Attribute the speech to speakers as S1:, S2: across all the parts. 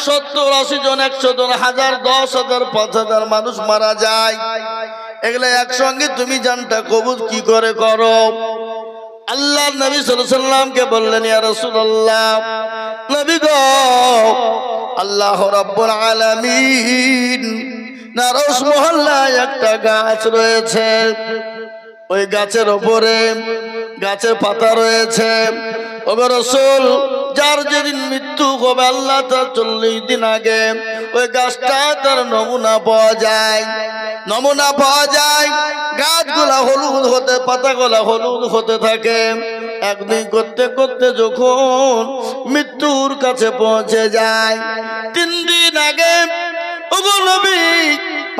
S1: 70-80 জন 100 জন 1000 10,000 5,000 মানুষ মারা যায়, এগুলো একসঙ্গে তুমি জানটা কবুল কি করে করো? আল্লাহর নবী সাল্লাল্লাহু আলাইহি সাল্লামকে বললেন, ইয়া রাসূলুল্লাহ, নবী গো, আল্লাহ রাব্বুল আলামিন নারস মহল্লায় একটা গাছ রয়েছে, ওই গাছের উপরে গাছের পাতা রয়েছে। ওগো রাসূল, যার যেদিন মৃত্যু হবে আল্লাহ তার 40 দিন আগে ওই গাছটা তার নমুনা পাওয়া যায়, নমুনা পাওয়া যায়। গাছগুলা হলুদ হতে, পাতাগুলা হলুদ হতে থাকে। একদিন করতে করতে যখন মৃত্যুর কাছে পৌঁছে যায়, 3 দিন আগে, ওগো নবী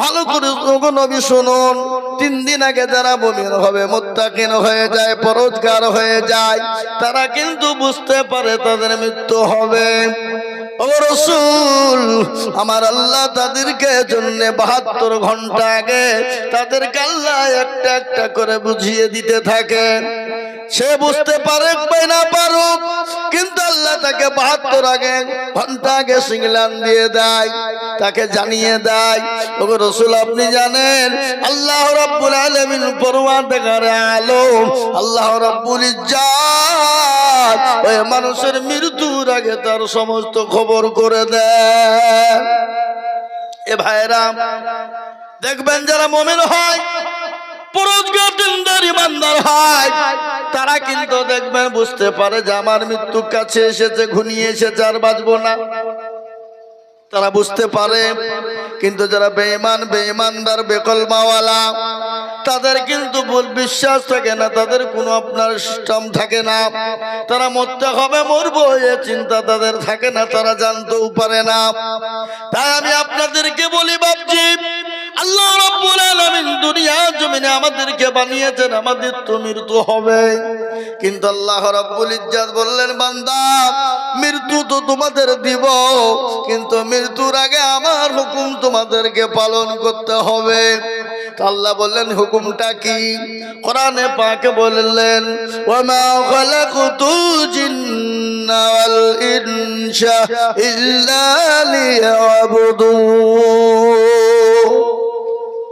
S1: ভালো করে, ওগো নবী শুনুন, 3 দিন আগে যারা মুমিন হবে, মুত্তাকিন হয়ে যায়, পরহেজগার হয়ে যায়, তারা কিন্তু বুঝতে পারে তাদের মৃত্যু হবে। ও রাসূল, আমার আল্লাহ তাদেরকে জন্য 72 ঘন্টা আগে তাদেরকে আল্লাহ একটা একটা করে বুঝিয়ে দিতে থাকে। সে বুঝতে পারে বা না পারুক, কিন্তু আল্লাহ তাকে 72 ঘন্টা আগে সিগন্যাল দিয়ে দেয়, তাকে জানিয়ে দেয়। ওগো রাসূল, আপনি জানেন আল্লাহ রাব্বুল আলামিন পরওয়ারদিগার আলম আল্লাহ রাব্বুল ইজ্জাত ওই মানুষের মৃত্যুর আগে তার সমস্ত খবর করে দেয়। এ ভাইরা, দেখবেন যারা মুমিন হয়, পরহেজগার দিনদার ইমানদার হয়, তারা কিন্তু দেখবেন বুঝতে পারে যে আমার মৃত্যুর কাছে এসেছে, ঘনিয়ে এসেছে, আর বাঁচবো না, তারা বুঝতে পারে। কিন্তু যারা বেঈমান, বেঈমানদার, বেকলমাওয়ালা, তাদের কিন্তু ভুল বিশ্বাস থাকে না, তাদের কোনো আপনার সিস্টেম থাকে না, তারা মরতে হবে, মরবো এ চিন্তা তাদের থাকে না, তারা জানতেও পারে না। তাই আমি আপনাদেরকে বলি, বাপজি, আল্লাহ রাব্বুল আলামিন দুনিয়ার জমিনে আমাদেরকে বানিয়েছেন, আমাদের তো মৃত্যু হবে, কিন্তু আল্লাহ রাব্বুল ইজ্জাত বললেন, বান্দা, মৃত্যু তো তোমাদের দিব, কিন্তু মৃত্যুর আগে আমার হুকুম তোমাদেরকে পালন করতে হবে। আল্লাহ বললেন, হুকুমটা কি? কোরআনে পাকে বললেন, ওয়ামা খালাকুতুল জিন্না ওয়াল ইনসা ইল্লা লিয়াবুদুন।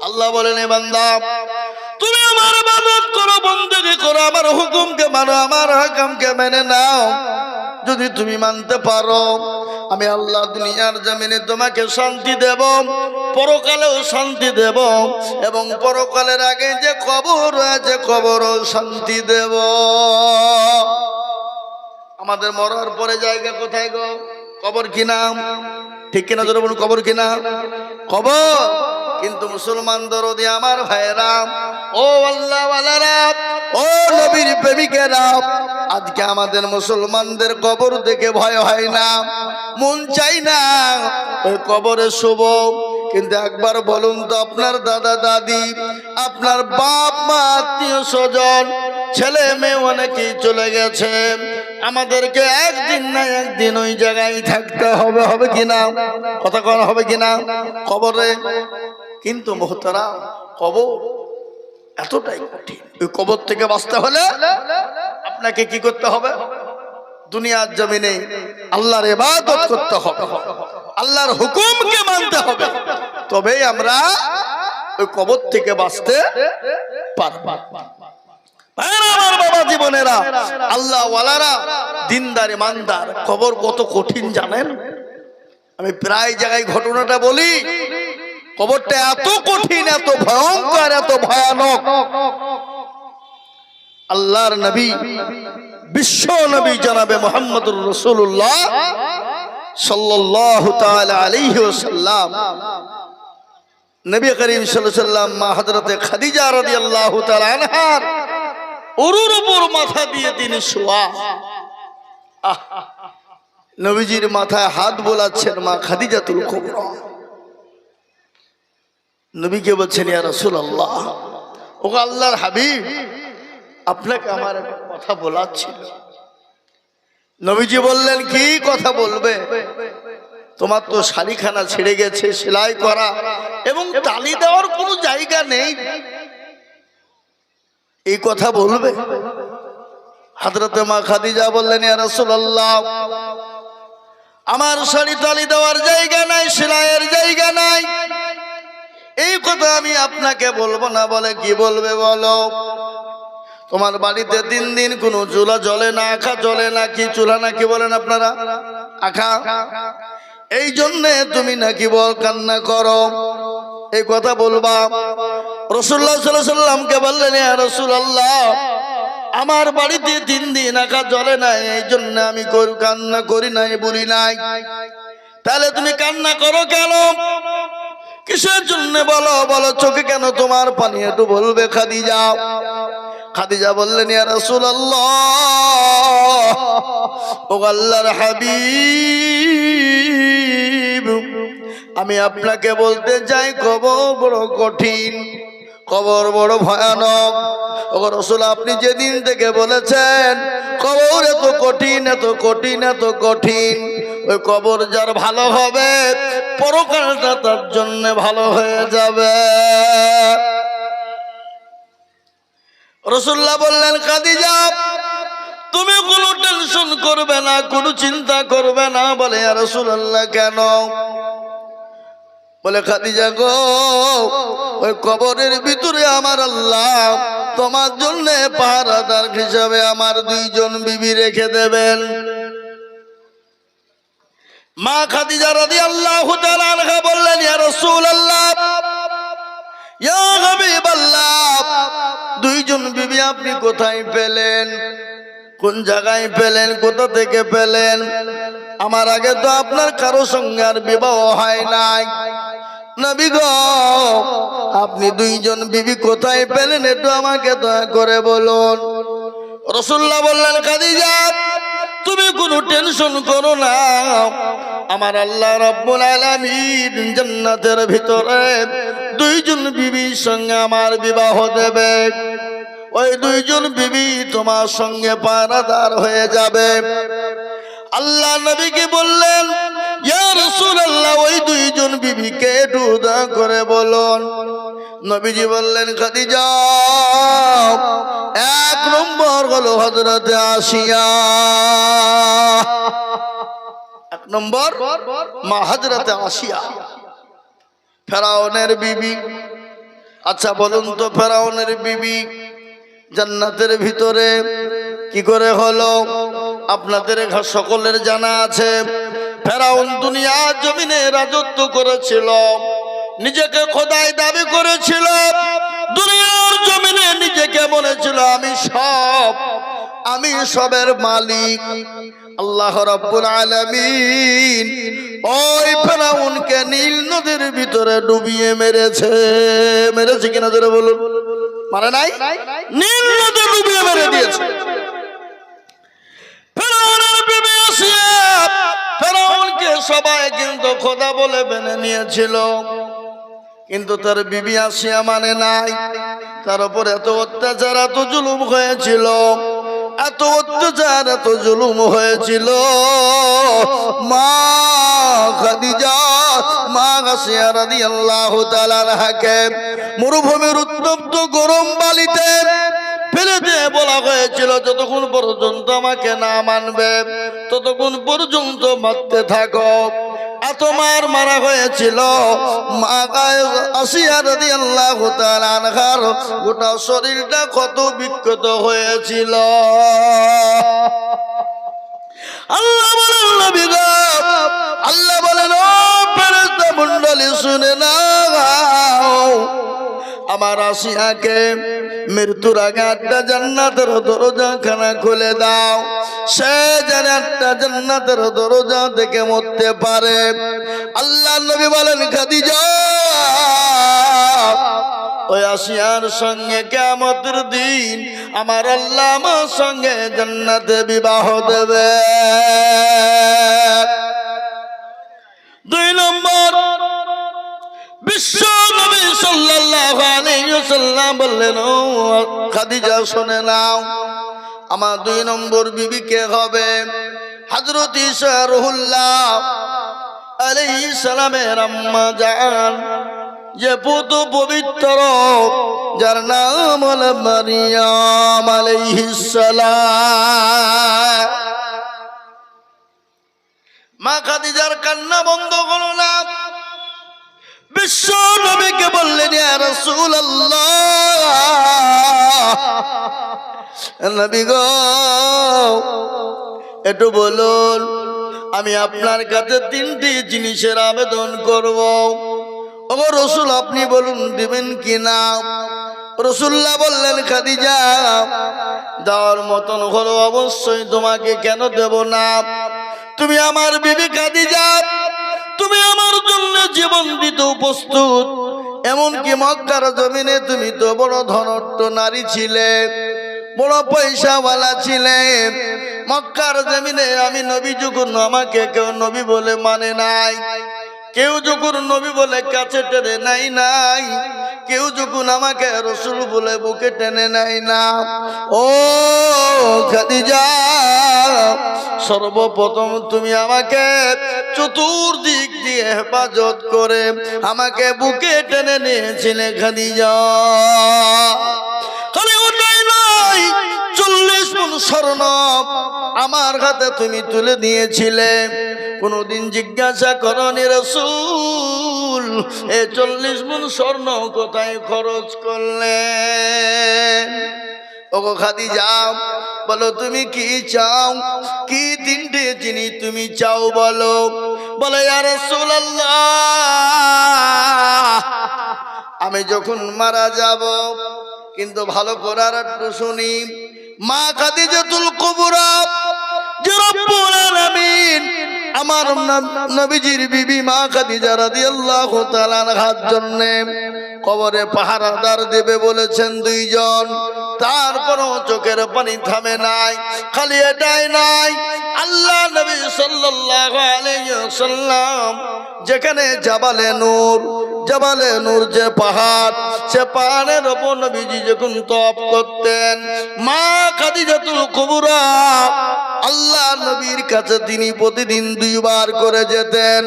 S1: আল্লাহ বলেন, এ বান্দা, তুমি আমার ইবাদত করো, বন্দেগী করো, আমার হুকুমকে মানো, আমার হুকুমকে মেনে নাও। যদি তুমি মানতে পারো, আমি আল্লাহ দুনিয়ার জমিনে তোমাকে শান্তি দেব, পরকালেও শান্তি দেব, এবং পরকালের আগে যে কবর রয়েছে কবরও শান্তি দেব। আমাদের মরার পরে জায়গা কোথায় গো? কবর কিনা? ঠিক কিনা জোরে বলুন, কবর কিনা? কবর। কিন্তু মুসলমান দরদি আমার ভাইরা, ও আল্লাহ ওয়ালারা, ও নবীর প্রেমিকেরা, আজকে আমাদের মুসলমানদের কবর দেখে ভয় হয় না, মন চাই না ওই কবরে শুভ। কিন্তু একবার বলুন তো, আপনার দাদা দাদি, আপনার বাপ মা, আত্মীয় স্বজন, ছেলে মেয়ে অনেকেই চলে গেছে, আমাদেরকে একদিন না একদিন ওই জায়গায় থাকতে হবে, হবে কিনা? কথা কন, হবে কিনা? কবরে। কিন্তু মুহতারাম, কবর এতটাই কঠিন, ওই কবর থেকে বাঁচতে হলে আপনাকে কি করতে হবে? দুনিয়ার জমিনে আল্লাহর ইবাদত করতে হবে, আল্লাহর হুকুমকে মানতে হবে, তবেই আমরা ওই কবর থেকে বাঁচতে পারব। আমার বাবা জীবনেরা, আল্লাহ ওয়ালারা, দিনদার ইমানদার, কবর কত কঠিন জানেন? আমি প্রায় জায়গায় ঘটনাটা বলি, কবরটা এত কঠিন, এত ভয়ঙ্কর, এত ভয়ানক। আল্লাহর নবী, বিশ্ব নবী জনাবে মুহাম্মদুর রাসূলুল্লাহ সাল্লাল্লাহু তাআলা আলাইহি ওয়াসাল্লাম, নবী করিম সাল্লাল্লাহু আলাইহি ওয়াসাল্লাম মা হযরতে খাদিজা রাদিয়াল্লাহু তাআলা আনহার উরুর উপর মাথা দিয়ে তিনি শোয়া। নবীজির মাথায় হাত বোলাচ্ছেন মা খাদিজাতুল কুবরা। নবীকে বলছেন, ইয়া রাসূলুল্লাহ, ও আল্লাহর হাবিব, আপনাকে আমার কথা বলার ছিল। নবীজি বললেন, কি কথা বলবে? তোমার তো শাড়িখানা ছিঁড়ে গেছে, সেলাই করা এবং তালি দেওয়ার কোনো জায়গা নেই, এই কথা বলবে? হযরতে মা খাদিজা বললেন, ইয়া রাসূলুল্লাহ, আমার শাড়ি তালি দেওয়ার জায়গা নাই, সেলাইয়ের জায়গা নাই। এই কথা আমি আপনাকে বলবো না, বলে কি বলবে বলো? তোমার বাড়িতে 3 দিন কোনো চুলা জ্বলে না, আখা জ্বলে না, কি চুলা নাকি বলেন আপনারা? আখা। এই জন্যে তুমি নাকি বল কান্না করো, এই কথা বলবা? রাসূলুল্লাহ সাল্লাল্লাহু আলাইহি সাল্লামকে বললেন, ইয়া রাসূলুল্লাহ, আমার বাড়িতে 3 দিন আখা জ্বলে না, এই জন্য আমি কান্না করি নাই, বলি নাই। তাহলে তুমি কান্না করো কেন? কিসের জন্য বলো? বলো চোখে কেন তোমার পানি? একটু বলবে খাদিজা। খাদিজা বললেন, ইয়া রাসূলুল্লাহ, ও আল্লাহর হাবিব, আমি আপনাকে বলতে চাই কবর বড় কঠিন, কবর বড় ভয়ানক। ও রাসূল, আপনি যেদিন থেকে বলেছেন কবর এত কঠিন, এত কঠিন, এত কঠিন, ওই কবর যার ভালো হবে পরকালটা তার জন্য ভালো হয়ে যাবে। রাসূলুল্লাহ বললেন, খাদিজা তুমি কোনো টেনশন করবে না, কোনো চিন্তা করবে না। বলে, ইয়া রাসূলুল্লাহ কেন? বলে, খাদিজা গো, ওই কবরের ভিতরে আমার আল্লাহ তোমার জন্য পাহারাদার হিসাবে আমার 2 জন বিবি রেখে দেবেন। মা খাদিজা রাদিয়াল্লাহু তাআলা আনহা বললেন, ইয়া রাসূলুল্লাহ, ইয়া হাবিবাল্লাহ, 2 জন বিবি আপনি কোথায় পেলেন? কোন জায়গায় পেলেন? কোথা থেকে পেলেন? আমার আগে তো আপনার কারো সঙ্গে আর বিবাহ হয় নাই। নবী গো, আপনি 2 জন বিবি কোথায় পেলেন একটু আমাকে দয়া করে বলুন। রাসূলুল্লাহ বললেন, খাদিজা তুমি কোনো টেনশন করো না, আমার আল্লাহ রাব্বুল আলামিন জান্নাতের ভিতরে 2 জন বিবির সঙ্গে আমার বিবাহ দেবে। ওই 2 জন বিবি তোমার সঙ্গে পাহারাদার হয়ে যাবে। আল্লাহ নবীকে বললেন, ইয়া রাসূলুল্লাহ, ওই 2 জন বিবিকে একটু দয়া করে বলুন। নবীজি বললেন, খাদিজা 1 নম্বর হলো হযরতে আসিয়া, 1 নম্বর মা হযরতে আসিয়া, ফেরাউনের বিবি। আচ্ছা বলুন তো, ফেরাউনের বিবি জান্নাতের ভিতরে কি করে হলো? আপনাদের সকলের জানা আছে, ফেরাউন দুনিয়ার জমিনে রাজত্ব করেছিল, নিজেকে খোদাই দাবি করেছিল, দুনিয়ার জমিনে নিজেকে বলেছিল আমি সবের মালিক। আল্লাহ রাব্বুল আলামিন ওই ফেরাউনকে নীল নদীর ভিতরে ডুবিয়ে মেরেছে। মেরেছে কিনা জোরে বলুন? মারে নাই? নীল নদে ডুবিয়ে মেরে দিয়েছে। ফেরাউনের বিবি আসিয়া, ফেরাউনকে সবাই কিন্তু খোদা বলে মেনে নিয়েছিল, কিন্তু তার বিবি আসিয়া মানে নাই। তার উপর এত অত্যাচার, এত জুলুম হয়েছিল, এত অত্যাচার, এত জুলুম হয়েছিল। মা খাদিজা, মা আসিয়া রাদিয়াল্লাহু তাআলা আনহাকে মরুভূমির উত্তপ্ত গরম বালিতে ফেলে দিয়ে বলা হয়েছিল, যতক্ষণ পর্যন্ত আমাকে না মানবে ততক্ষণ পর্যন্ত মারতে থাকো। এত মার মারা হয়েছিল, মা আসিয়া রাদিয়াল্লাহু তাআলা আনহার গোটা শরীরটা কত বিক্ষত হয়েছিল। আল্লাহ বলেন, নবী গো, আল্লাহ বলেন, ও ফেরেশতা মণ্ডলী শুনে নাও, আমার আসিয়াকে মৃত্যুর আগে 8টা জান্নাতের দরজা খানা খুলে দাও, সে যেন 8টা জান্নাতের দরজা থেকে মরতে পারে। আল্লাহ নবী বলেন, খাদিজা ওই আসিয়ার সঙ্গে কিয়ামতের দিন আমার আল্লাহ আমার সঙ্গে জান্নাতে বিবাহ দেবে। 2 নম্বর, বিশ্ব নবী সাল্লাল্লাহু আলাইহি ওয়াসাল্লাম বললেন, ও খাদিজা শুনে নাও, আমার 2 নম্বর বিবি কে হবে? হযরত ঈসা রুহুল্লাহ আলাইহিস সালামের আম্মা জান, যে পুত্র পবিত্র, যার নাম হলো মারিয়াম আলাইহিস সালাম। মা খাদিজার কান্না বন্ধ হলো না। বিশ্ব নবীকে বললেন, ইয়া রাসূলুল্লাহ, নবী গো একটু বলুন, আমি আপনার কাছে তিনটি জিনিসের আবেদন করব। ও রাসূল, আপনি বলুন দিবেন কি না? রাসূলুল্লাহ বললেন, খাদিজা, দেওয়ার মতন হলো অবশ্যই, তোমাকে কেন দেব না? তুমি আমার বিবি খাদিজা, তুমি আমার জন্য জীবন দিতে প্রস্তুত। এমনকি মক্কার জমিনে তুমি তো বড় ধনট্ট নারী ছিলে, বড় পয়সাওয়ালা ছিলে। মক্কার জমিনে আমি নবী যখন, আমাকে কেউ নবী বলে মানে নাই, কেউ যখন নবী বলে কাছে টেনে নাই, কেউ যখন আমাকে রাসূল বলে বুকে টেনে নাই না। ও খাদিজা, সর্বপ্রথম তুমি আমাকে চতুর্দিক দিয়ে হেফাজত করে আমাকে বুকে টেনে নিয়েছিলে খাদিজা। খালি ওটাই নয়, 40 মণ স্বর্ণ আমার হাতে তুমি তুলে দিয়েছিলে। কোনদিন জিজ্ঞাসা করনি রাসূল, এই 40 মণ স্বর্ণ কোথায় খরচ করলেন? ওগো খাদিজা, বলো তুমি কি চাও? কি তিনটে জিনিস তুমি চাও বলো? বলে, ইয়া রাসূলুল্লাহ, আমি যখন মারা যাব, কিন্তু ভালো করে আর একটু শুনি, মা খাদিজাতুল কুবরা যে রব্বুল আলামিন আমার নবীজির বিবি মা খাদিজা রাদিয়াল্লাহু তাআলা আনহার জন্য কবরে পাহারাদার দেবে বলেছেন 2 জন। তারপরও চোখের পানি থামে নাই। খালি এটাই নাই, আল্লাহ নবী সাল্লাল্লাহু আলাইহি ওয়াসাল্লাম যেখানে জাবালে নূর যে পাহাড়, সে পাহাড়ের উপর নবীজি যখন তপ করতেন, মা খাদিজাতুল কুবরা আল্লাহ নবীর কাছে তিনি প্রতিদিন 2 বার করে যেতেন।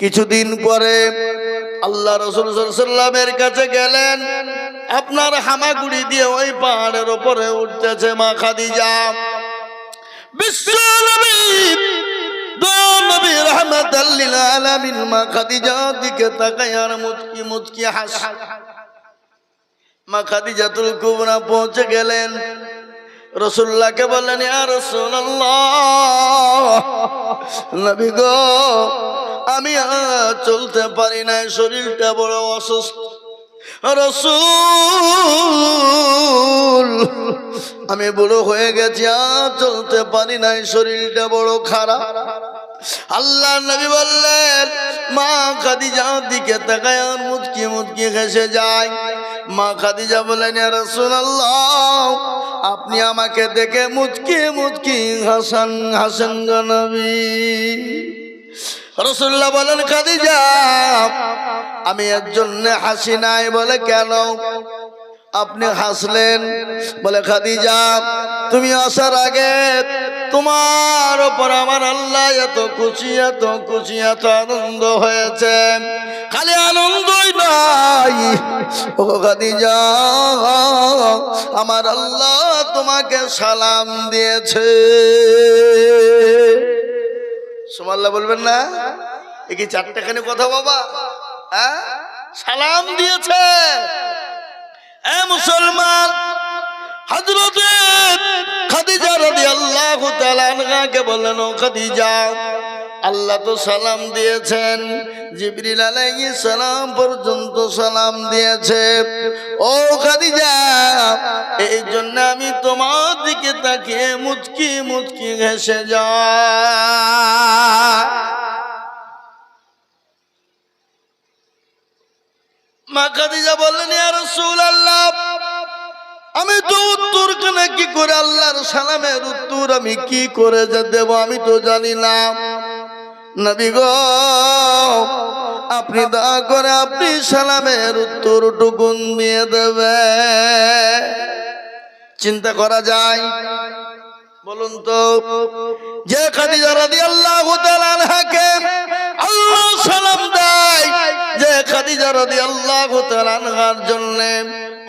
S1: কিছুদিন পরে আল্লাহ রাসূল সাল্লাল্লাহু আলাইহি ওয়াসাল্লামের কাছে গেলেন। আপনার হামাগুড়ি দিয়ে ওই পাহাড়ের উপরে উঠতেছে মা খাদিজা। বিশ্ব নবী, দো নবী রাহমাতাল লিল আলামিন মা খাদিজার দিকে তাকায় আর মুচকি মুচকি হাসে। মা খাদিজাতুল কুবরা পৌঁছে গেলেন, রাসূলুল্লাহকে বললেন, ইয়া রাসূলুল্লাহ, নবী গো, আমি চলতে পারি না, শরীরটা বড় অসুস্থ। রাসূল, আমি বুড়ো হয়ে গেছি, আর চলতে পারি না, শরীরটা বড় খারাপ। আল্লাহ নবী বললেন, মা খাদিজার দিকে তাকায় আর মুচকি মুচকি হেসে যায়। মা খাদিজা বলেন, ইয়া রাসূলুল্লাহ, আপনি আমাকে দেখে মুচকি মুচকি হাসেন গো নবী। রাসূলুল্লাহ বলেন, খাদিজা, আমি এর জন্য হাসি নাই। বলে, কেন আপনি হাসলেন? বলে, খাদিজা, তুমি আসার আগে তোমার উপর আমার আল্লাহ এত খুশি এত আনন্দ হয়েছে। খালি আনন্দই নাই, ও খাদিজা, আমার আল্লাহ তোমাকে সালাম দিয়েছে। সুবহানাল্লাহ বলবেন না? এ কি 4টাখানি কথা বাবা? সালাম দিয়েছে। এ মুসলমান, হযরতে খাদিজা রাদিয়াল্লাহু তাআলা আনহাকে বললেন, ও খাদিজা, আল্লাহ তো সালাম দিয়েছেন, জিবরিল আলাইহিস সালাম পর্যন্ত সালাম দিয়েছে। ও খাদিজা, এই জন্য আমি তোমার দিকে তাকিয়ে মুচকি মুচকি হেসে যাই। মা খাদিজা বললেন, ইয়া রাসূলুল্লাহ, আমি তো উত্তর কেন কি করে, আল্লাহর সালামের উত্তর আমি কি করে যে দেব, আমি তো জানি না। নবী গো, আপনি দয়া করে আপনি সালামের উত্তর টুকুন দিয়ে দেবে। চিন্তা করা যায়? বলুন তো, যে খাদিজা রাদিয়াল্লাহু তাআলা আনহাকে আল্লাহ সালাম দেয়, যে খাদিজা খাদিজা রাদিয়াল্লাহু তাআলা আনহার জন্য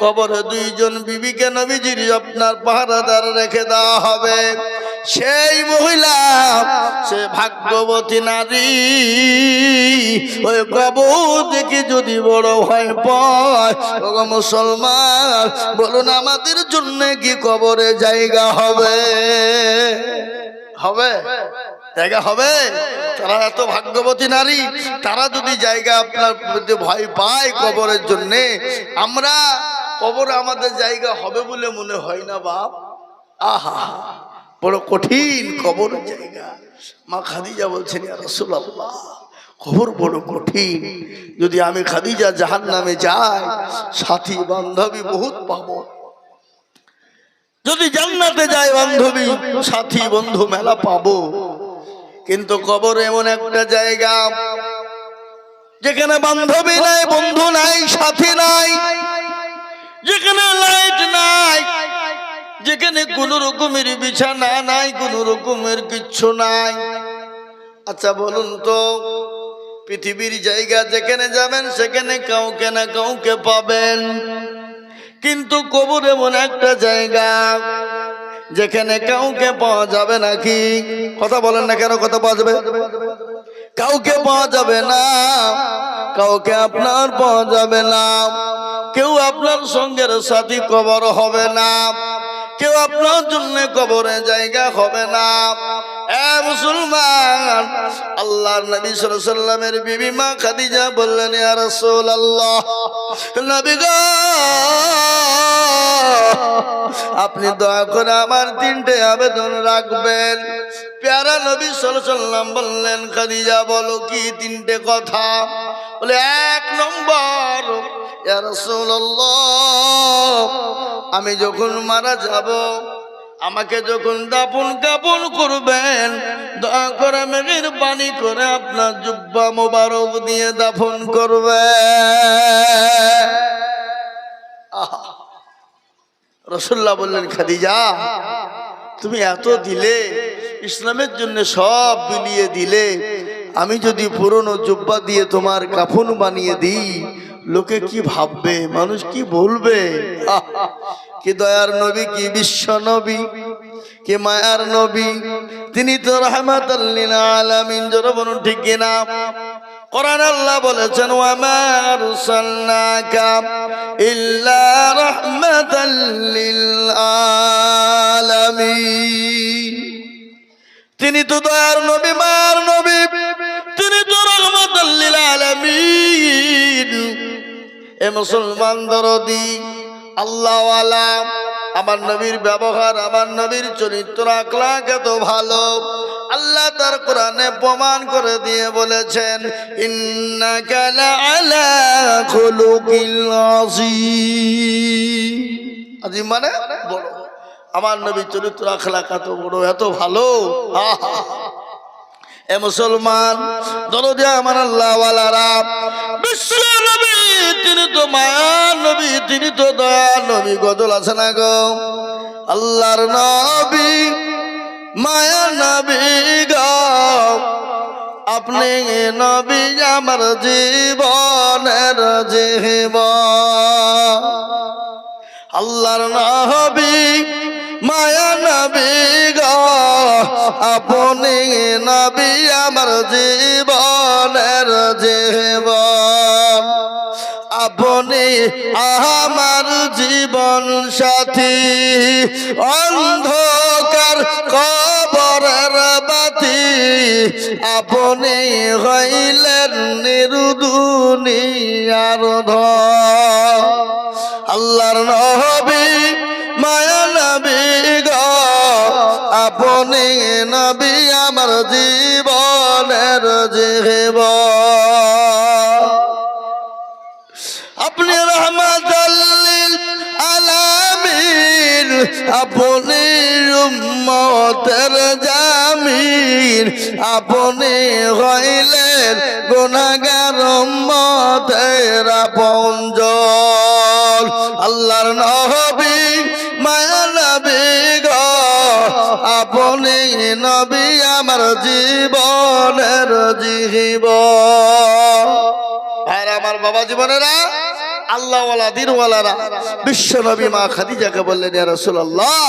S1: কবরে দুইজন বিবিকে নবীজির আপনার পাহারাদার রেখে দেওয়া হবে। সেই মহিলা, সে ভাগ্যবতী নারী, ওই কবর দেখে যদি বড় ভয় পায়, ওগো মুসলমান বলুন আমাদের জন্য কি কবরে জায়গা হবে? হবে? জায়গা হবে? তারা এত ভাগ্যবতী নারী, তারা যদি জায়গা আপনার মধ্যে ভয় পায় কবরের জন্য, আমরা কবরে আমাদের জায়গা হবে বলে মনে হয় না বাপ। আহা, বড় কঠিন কবর জায়গা। মা খাদিজা বলছেন, ইয়া রাসূলুল্লাহ, কবর বড় কঠিন। যদি আমি খাদিজা জাহান্নামে যাই, সাথী বান্ধবী বহুত পাবো। যদি জান্নাতে যাই বান্ধবী সাথী বন্ধু মেলা পাবো। কিন্তু কবর এমন একটা জায়গা যেখানে বান্ধবী নাই, বন্ধু নাই, সাথী নাই, যেখানে লাইট নাই, যেখানে কোন রকমের বিছানা নাই, কোন রকমের কিচ্ছু নাই। আচ্ছা বলুন তো, পৃথিবীর জায়গা যেখানে যাবেন সেখানে কাউকে না কাউকে পাবেন, কিন্তু কবর এমন একটা জায়গা যেখানে কাউকে পাওয়া যাবে নাকি? কথা বলেন না কেন? কথা পাওয়া যাবে? কাউকে পাওয়া যাবে না, কাউকে আপনার পাওয়া যাবে না, কেউ আপনার সঙ্গের সাথী কবর হবে না, কেউ আপনার জন্য কবরে জায়গা হবে না। এ মুসলমান, আল্লাহর নবী সাল্লাল্লাহু আলাইহি ওয়াসাল্লামের বিবি মা খাদিজা বললেন, ইয়া রাসূলুল্লাহ, নবী গো, আপনি দয়া করে আমার তিনটে আবেদন রাখবেন। প্যারা নবী সাল্লাল্লাহু আলাইহি ওয়াসাল্লাম বললেন, খাদিজা বলো কি তিনটে কথা? বলে, এক নম্বর, ইয়া রাসূলুল্লাহ, আমি যখন মারা যাব, আমাকে যখন দাফন কাফন করবেন, দয়া করে মেহেরবানি করে আপনার জুব্বা মোবারক দিয়ে দাফন করবেন। রাসূলুল্লাহ বললেন, খাদিজা তুমি এত দিলে, ইসলামের জন্য সব বিলিয়ে দিলে, আমি যদি পুরনো জুব্বা দিয়ে তোমার কাফন বানিয়ে দিই, লোকে কি ভাববে, মানুষ কি বলবে? কি দয়ার নবী, কি বিশ্ব নবী, কি মায়ার নবী, তিনি তো রাহমাতাল লিল আলামিন। জোরে বলুন ঠিক কিনা? কোরআন আল্লাহ বলেছেন, ওয়া মা আরসালনাকা ইল্লা রাহমাতাল লিল আলামিন। তিনি তো দয়ার নবী, মায়ার নবী, তিনি তো রাহমাতাল লিল আলামিন। এ মুসলমান দরদি, আল্লাহওয়ালা, আমার নবীর ব্যবহার, আমার নবীর চরিত্র আখলাক এত ভালো, আল্লাহ তার কোরআনে প্রমাণ করে দিয়ে বলেছেন, ইন্নাকা লাআলা খুলুকিল আযীম। আযীম মানে বড়। আমার নবীর চরিত্র আখলাক এত বড়, এত ভালো। এ মুসলমান দরদি, আমার আল্লাহওয়ালারা, বিশ্ব নবী, তিনি তো মায়ার নবী, তিনি তো দয়ার নবী। গজল আছে না গো? আল্লাহর নবী, মায়ার নবী গো, আপনি নবী আমার জীবনের জীবন। আল্লাহর নবী, মায়ার নবী গো, আপনি নবী আমার জীবনের জীবন। আপনি আমার জীবন সাথী, অন্ধকার কবরের বাতি, আপনি হইলেন নির্দুনিয়ার ধন। আল্লাহর নবী, মায়া নবী গো, আপনি নবী আমার জীবনের জীবন। আপনি রাহমাতাল লিল আলামিন, আপনি উম্মতের জামিন, আপনি হইলেন গুনাহগার উম্মতের আপনজন। আল্লাহর নবী, মায়া নবী গো, আপনি নবী আমার জীবনের জীবন। আমার বাবা জীবনেরা, আল্লাহওয়ালা দিনওয়ালারা বিশ্ব নবী মা খাদিজাকে বললেন, ইয়া রাসূলুল্লাহ,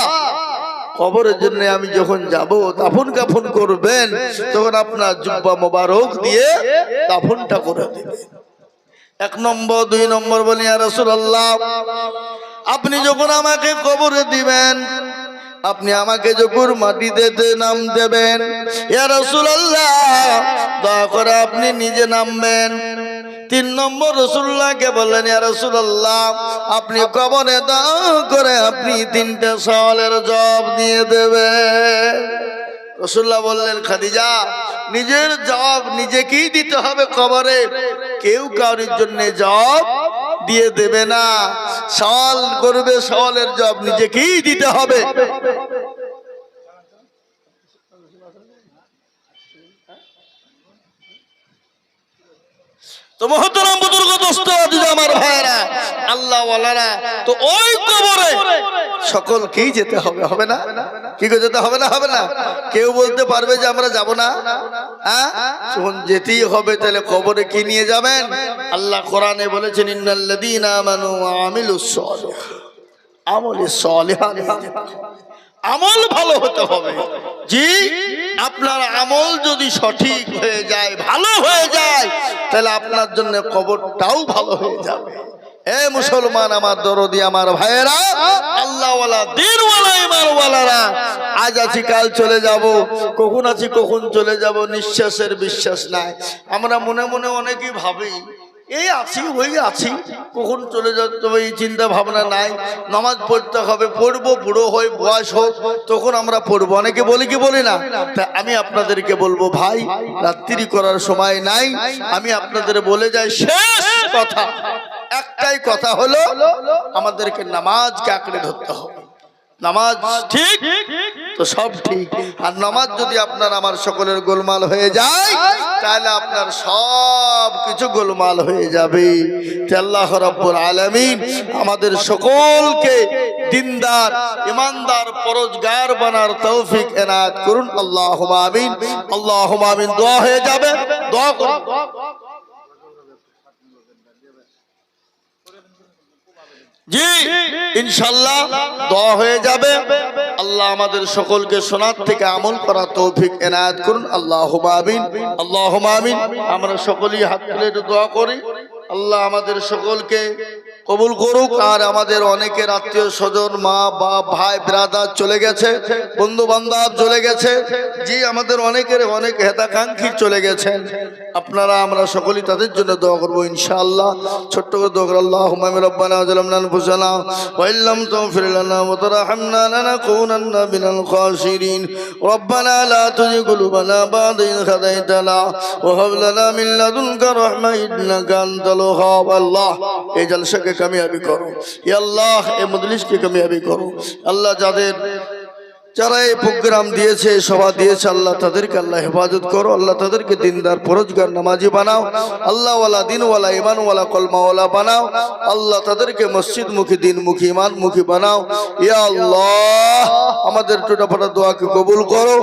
S1: কবরের জন্য আমি যখন যাব, দাফন কাফন করবেন, তখন আপনার জুব্বা মোবারক দিয়ে দাফনটা করে দিবেন। 1 নম্বর। 2 নম্বর বলি, ইয়া রাসূলুল্লাহ, আপনি যখন আমাকে কবরে দিবেন, আপনি আমাকে যখন মাটিতে নাম দেবেন, ইয়া রাসূলুল্লাহ, দয়া করে আপনি নিজে নামবেন। 3 নম্বর রাসূলুল্লাহকে বললেন, ইয়া রাসূলুল্লাহ, আপনি কবরে দয়া করে আপনি 3টা সওয়ালের জবাব দিয়ে দেবেন। রাসূলুল্লাহ বললেন, খাদিজা, নিজের জবাব নিজেকেই দিতে হবে কবরে, কেউ কারোর জন্য জবাব দিয়ে দেবে না। সওয়াল করবে, সওয়ালের জবাব নিজেকেই দিতে হবে। তো মহতরম বুজুর্গ দোস্ত আমার ভাইরা, আল্লাহ ওয়ালারা, তো ওই কবরে সকলকেই যেতে হবে, হবে না? কি করে যেতে হবে না? হবে না? কেউ বলতে পারবে যে আমরা যাব না? হ্যাঁ, যখন যেতেই হবে, তাহলে কবরে কি নিয়ে যাবেন? আল্লাহ কোরআনে বলেছেন, ইন্নাল্লাযীনা আমানু ওয়া আমিলুস সালিহাত, আমলে সালিহাত, আমল ভালো হতে হবে। জি, আপনার আমল যদি সঠিক হয়ে যায়, ভালো হয়ে যায়, তাহলে আপনার জন্য কবরটাও ভালো হয়ে যাবে। এ মুসলমান আমার দরদি আমার ভাইয়েরা, আল্লাহওয়ালা দিনওয়ালা ইমানওয়ালারা, আজ আছি কাল চলে যাব, কখন আছি কখন চলে যাব, নিঃশ্বাসের বিশ্বাস নাই। আমরা মনে মনে অনেকেই ভাবি, এই আছি ওই আছি, কখন চলে যেতে হবে এই চিন্তা ভাবনা নাই। নামাজ পড়তে হবে, পড়বো, বুড়ো হয়ে বয়স হোক তখন আমরা পড়বো, অনেকে বলি কি বলি না? তা আমি আপনাদেরকে বলবো, ভাই, রাত্রি করার সময় নাই। আমি আপনাদের বলে যাই, শেষ কথা, একটাই কথা হলো, আমাদেরকে নামাজকে আঁকড়ে ধরতে হবে। নামাজ ঠিক তো সব ঠিক, আর নামাজ যদি আপনার আমার সকলের গোলমাল হয়ে যায়, তাহলে আপনার সব কিছু গোলমাল হয়ে যাবে। আল্লাহ রাব্বুল আলামিন আমাদের সকলকে দিনদার, ইমানদার, পরহেজগার বানার তৌফিক এনায়েত করুন। আল্লাহুম্মা আমিন, আল্লাহুম্মা আমিন। দোয়া হয়ে যাবে, দোয়া করুন। জি, ইনশাআল্লাহ দোয়া হয়ে যাবে। আল্লাহ আমাদের সকলকে শোনার থেকে আমল করা তৌফিক এনায়েত করুন। আল্লাহুম্মা আমিন, আল্লাহুম্মা আমিন। আমরা সকলেই হাত তুলে দোয়া করি, আল্লাহ আমাদের সকলকে কবুল করুক। আর আমাদের অনেকের আত্মীয় স্বজন, মা বাপ, ভাই ব্রাদার চলে গেছে, বন্ধু বান্ধব চলে গেছে। জি, আমাদের অনেকের অনেক হেতাকাঙ্ক্ষী চলে গেছেন। আপনারা আমরা সকলেই তাদের জন্য দোয়া করবো ইনশাআল্লাহ। ছোট্ট করে দোয়া করব, আল্লাহুম্মা রাব্বানা যালামনা আনফুসানা ওয়া ইল্লাম তাগফির লানা ওয়া তারহামনা লানাকুনান্না মিনাল খাসিরিন। রব্বানা লা তুযিগ কুলুবানা বা'দা ইয হাদাইতানা ওয়া হাব লানা মিন লাদুনকা রাহমা ইন্নাকা আনতাল ওয়াহ্হাব। আল্লাহ, এই জলসাকে কামিয়াবি করো, ইয়া আল্লাহ, এই মজলিসকে কামিয়াবি করো। আল্লাহ, যারা এই প্রোগ্রাম দিয়েছে, সভা দিয়েছে, আল্লাহ তাদেরকে আল্লাহ হেফাজত করো। আল্লাহ তাদেরকে দিনদার, পরহেজগার, নামাজি বানাও। আল্লাহওয়ালা, দিনওয়ালা, ইমানওয়ালা, কলমাওয়ালা বানাও। আল্লাহ তাদেরকে মসজিদমুখী, দিনমুখী, ইমানমুখী বানাও। ইয়া আল্লাহ, আমাদের টোটাফাটা দোয়াকে কবুল করো।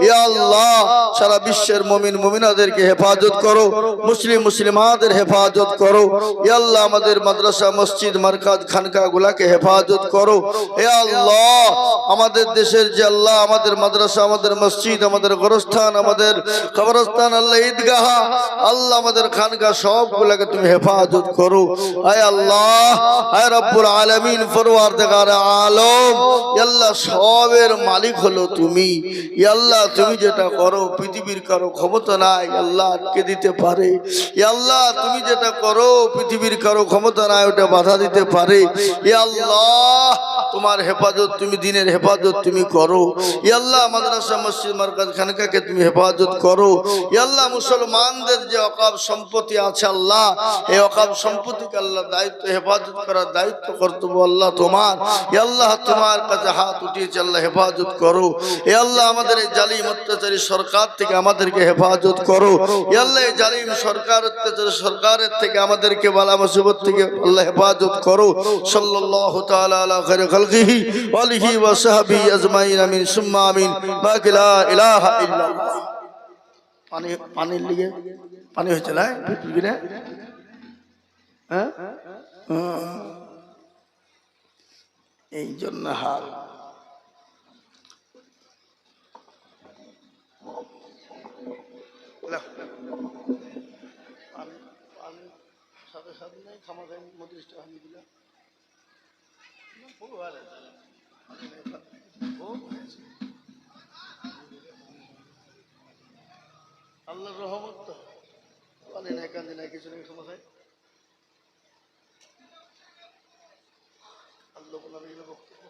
S1: ইয়া আল্লাহ, সারা বিশ্বের মুমিন মুমিনাদেরকে হেফাজত করো, মুসলিম মুসলিমাদের হেফাজত করো। ইয়া আল্লাহ, আমাদের মাদ্রাসা, মসজিদ, মারকাজ, খানকা গুলাকে হেফাজত করো। ইয়া আল্লাহ, আমাদের দেশের আল্লাহ, আমাদের মাদ্রাসা, আমাদের মসজিদ, আমাদের গোরস্থান, আমাদের কবরস্থান, আল্লাহ ঈদগাহ, আল্লাহ আমাদের খানকা, সবগুলোকে তুমি হেফাজত করো। আয় আল্লাহ, আয় রব্বুল আলামিন, পরওয়ারদিগার আলম, আল্লাহ সবের মালিক হলো তুমি। আল্লাহ, তুমি যেটা করো পৃথিবীর কারো ক্ষমতা নাই আল্লাহ আটকে দিতে পারে। আল্লাহ, তুমি যেটা করো পৃথিবীর কারো ক্ষমতা নাই ওটা বাধা দিতে পারে। আল্লাহ, তোমার হেফাজত তুমি, দিনের হেফাজত তুমি করো। আল্লাহ, মাদ্রাসা, মসজিদ, মারকাজ, খানকাকে তুমি হেফাজত করো। আল্লাহ, মুসলমানদের যে ওয়াকফ সম্পত্তি আছে আল্লাহ, এই ওয়াকফ সম্পত্তিকে আল্লাহ দায়িত্ব, হেফাজত করার দায়িত্ব কর্তব্য আল্লাহ তোমার। আল্লাহ, তোমার কাছে হাত উঠিয়েছে, আল্লাহ হেফাজত করো। আল্লাহ, আমাদের এই জালিম অত্যাচারী সরকার থেকে আমাদেরকে হেফাজত করো। আল্লাহ, এই জালিম সরকার, অত্যাচারী সরকারের থেকে আমাদেরকে বালা মুসিবত থেকে আল্লাহ হেফাজত করো। সাল্লাল্লাহু তাআলা আলা খায়রি খালকিহি ওয়া আলিহি ওয়া সাহবিহি আজমাইন। আমিন সুম্মা আমিন। বাকি লা ইলাহা ইল্লাল্লাহ। পানির লিগে পানি হয়েছে না? হ্যাঁ, এই জন্য হাল। সাথে সাথে নাই খামা খাই মতিরিশটা ভাঙি দিলাম। আল্লাহর রহমত তো পানি নাই কান্দি নাই কিছু নেই খামা খাই। আল্লাহ বক্তব্য